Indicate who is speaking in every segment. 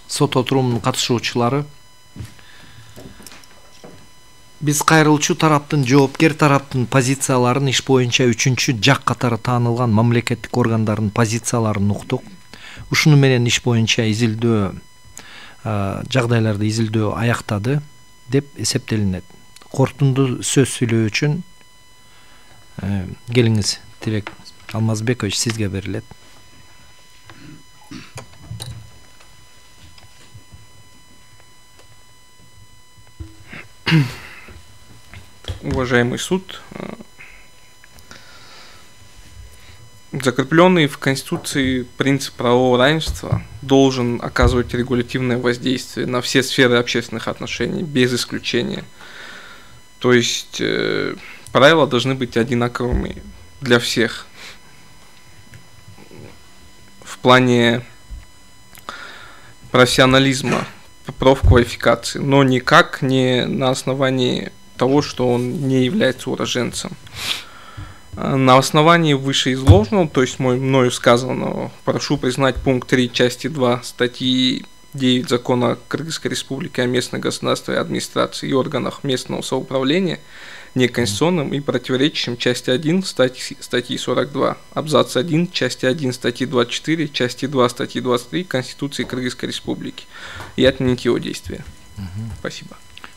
Speaker 1: сот отурумунун катышуучулары, биз кайрылуучу тараптын, жоопкер тараптын позицияларын иш боюнча үчүнчү жак катары таанылган мамлекеттик органдардын позицияларын уктук. Ушуну менен иш боюнча изилдөө жагдайларды изилдөө аяктады деп эсептелинет. Корутунду сөз сүйлөө үчүн келиңиз, Тилек Алмазбекович, сизге берилет.
Speaker 2: Уважаемый суд, закрепленный в Конституции принцип правового равенства должен оказывать регулятивное воздействие на все сферы общественных отношений, без исключения. То есть правила должны быть одинаковыми для всех в плане профессионализма, профквалификации, но никак не на основании того, что он не является уроженцем. На основании вышеизложенного, то есть мною сказанного, прошу признать пункт 3 части 2 статьи 9 Закона Кыргызской Республики о местной государственной администрации и органах местного самоуправления неконституционным и противоречащим части 1 статьи 42, абзац 1 части 1 статьи 24, части 2 статьи 23 Конституции Кыргызской Республики и отменить его действие. Спасибо.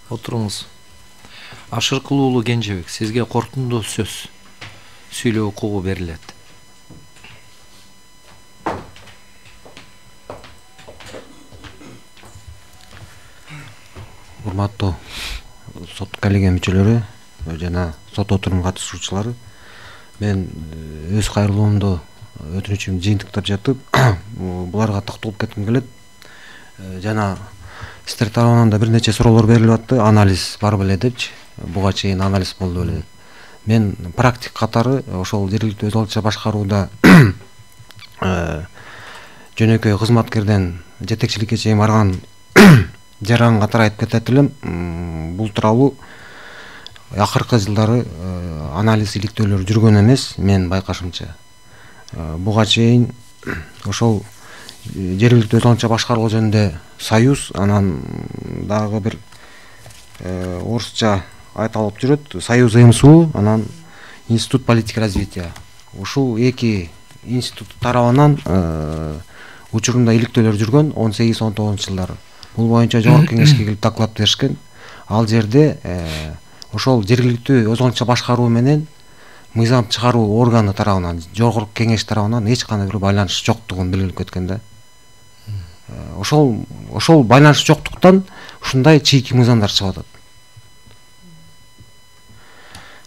Speaker 1: Отуруңуз. Ашыркул уулу Кенжебек, сизге корутунду сөз сүйлөө укугу берилет.
Speaker 3: Урматтуу сот коллегия мүчөлөрү жана сот отурумуна катышуучулары, мен өз кайрылуумду өтүнүчүмдү жыйынтыктап жатып, буларга токтолуп кетким келет. Жана сиздер тарабынан да бир нече суроолор берилип атты, анализ бар беле депчи. Буга чейин анализ болду беле. Мен практик катары ошол жергиликтүү өз алча башкарууда жөнөкөй кызматкерден жетекчиликке чейин барган жаран катары айтып кетет элем. Бул тууралуу акыркы жылдары анализ иликтөөлөр жүргөн эмес, мен байкашымча. Буга чейин ошол жергиликтүү өз алча башкаруу жөнүндө союз, анан дагы бир орусча айталып жүрөт, союз МСУ, анан институт политики развития. Ушул эки институт тарабынан учурунда иликтөөлөр жүргөн 18-19 жылдары. Бул боюнча жогорку кеңешке келип доклад беришкен. Ал жерде ошол жергиликтүү өз алча башкаруу менен мыйзам чыгаруу органы тарабынан, жогорку кеңеш тарабынан эч кандай бир байланыш жоктугун билдирип кеткен да. Ошол байланыш жоктуктан ушундай чийки мыйзамдар чыгып атат.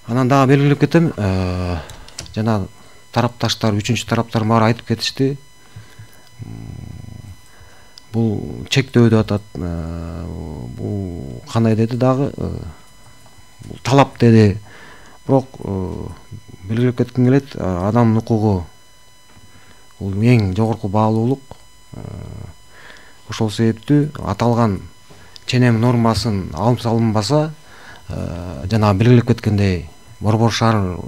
Speaker 3: Анан дагы белгилеп кетем, жана тарапташтар, үчүнчү тараптар баары айтып кетишти. Бул чектөө деп атат, бул кандай деди дагы, бул талап деди. Бирок белгилеп кетким келет, адамдын укугу бул эң жогорку баалуулук. Ошол себептүү аталган ченем нормасын алып салынбаса, жана белгилеп кеткендей, Борбор шаар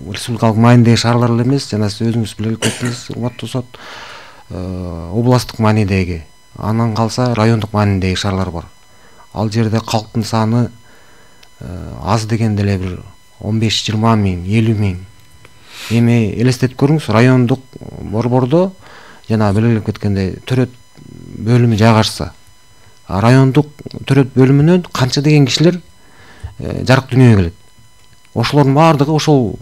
Speaker 3: республикалык маанидеги шаарлар эле эмес, жана сиз өзүңүз белгилеп кеттиңиз, урматтуу сот, областтык маанидеги, анан калса райондук маанидеги шаарлар бар. Ал жерде калктын саны аз дегенде эле бир 15-20 миң, 50 миң. Эми элестетип көрүңүз, райондук борбордо жана белгилеп кеткендей төрөт бөлүмү жайгашса, райондук төрөт бөлүмүнөн канча деген кишилер жарык дүнүйөгө келет. Ошолордун баардыгы ошол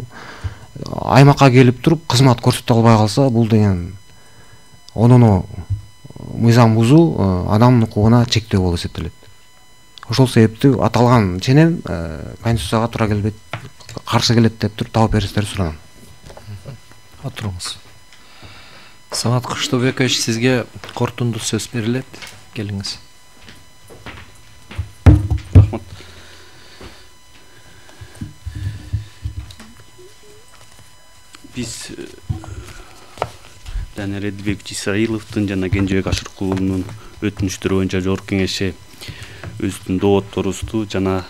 Speaker 3: аймакка келип туруп кызмат көрсөтө албай калса, бул деген ононо мыйзам бузуу, адамдын укугуна чектөө болуп эсептелет. Ошол себептүү аталган ченем Конституцияга туура келбейт, каршы келет деп туруп таап бериңиздерди суранам.
Speaker 1: Отуруңуз. Самат Кыштыбекович, сизге корутунду сөз берилет. Келиңиз.
Speaker 4: Рахмат. Биз жана Редбек Исраиловдун жана Кенжебек Ашыркулунун өтүнүштөрү боюнча жогорку кеңешке өздүн доотторубузду жана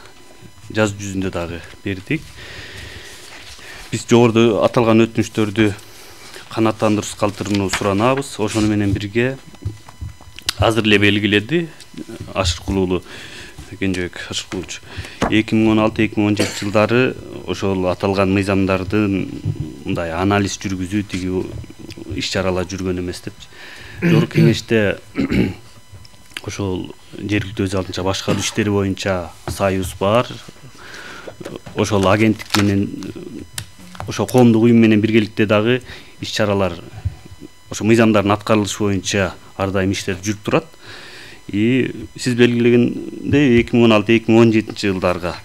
Speaker 4: жазуу жүзүндө дагы бердик. Биз жогоруда аталган өтүнүштөрдү канааттандыруу калтырууну суранабыз. Ошону менен бирге азыр эле белгиледи Ашыркулуулу Кенжебек Ашыркулович. 2016-2017 жылдары ошол аталган мыйзамдардын мындай анализ жүргүзүү тиги иш-чаралар жүргөн эмес депчи. Жогорку кеңеште ошол жергиликтүү өз алдынча башкаруу иштери боюнча союз бар. Ошол агенттик менен ошол коомдук уюм менен биргеликте дагы иш-чаралар ошо мыйзамдардын аткарылышы боюнча ар дайым иштер жүрүп турат. Сиз белгилегендей 2016-2017 жылдарга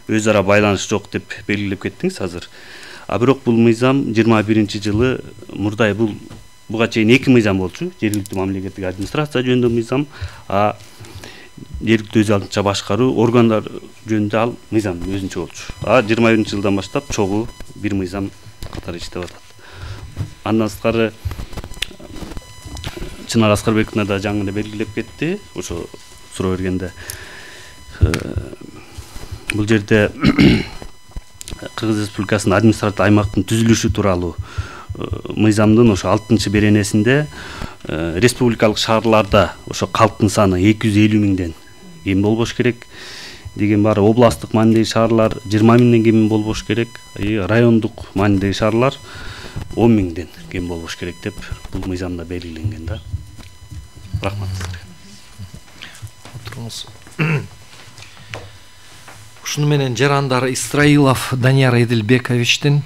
Speaker 4: өз ара байланыш жок деп белгилеп кеттиңиз азыр. А бирок бул мыйзам 21-жылы мурдай буга чейин 2 мыйзам болчу. Жергиликтүү мамлекеттик администрация жөнүндө мыйзам, а жергиликтүү өз алдынча башкаруу органдар жөнүндө ал мыйзам өзүнчө болчу. А 21-жылдан баштап чогуу бир мыйзам катары иштеп атат. Андан сырткары Чынар Аскарбековна да жаңы белгилеп кетти, ошо суроо бергенде. Бул жерде Кыргыз Республикасынын административдик аймактын түзүлүшү тууралуу мыйзамдын ошо 6-беренесинде республикалык шаарларда ошо калктын саны 250 миңден кем болбош керек деген бар. Областтык маанидеги шаарлар 20 миңден кем болбош керек, райондук маанидеги шаарлар 10 миңден кем болбош керек деп бул мыйзамда белгиленген да. Рахмат.
Speaker 1: Отуруңуз. Ушуну менен жарандар Исраилов Данияр Эдилбековичтин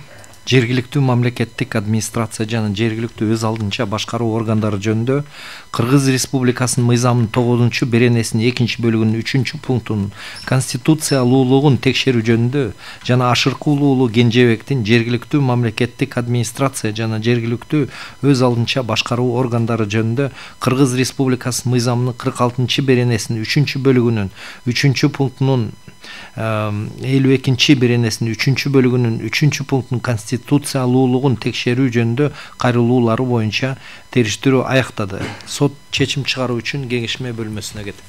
Speaker 1: жергиликтүү мамлекеттик администрация жана жергиликтүү өз алдынча башкаруу органдары жөнүндө Кыргыз Республикасынын мыйзамынын 9-беренесинин 2-бөлүгүнүн 3-пунктунун конституциялуулугун текшерүү жөнүндө жана Ашыркулуу Кенжебектин жергиликтүү мамлекеттик администрация жана жергиликтүү өз алдынча башкаруу органдары жөнүндө Кыргыз Республикасынын мыйзамынын 46-беренесинин 3-бөлүгүнүн 3-пунктунун 52-беренесинин 3-бөлүгүнүн 3-пунктунун конституциялуулугун текшерүү жөнүндө кайрылуулары боюнча териштирүү аяктады. Сот чечим чыгаруу үчүн кеңешме бөлмөсүнө кетти.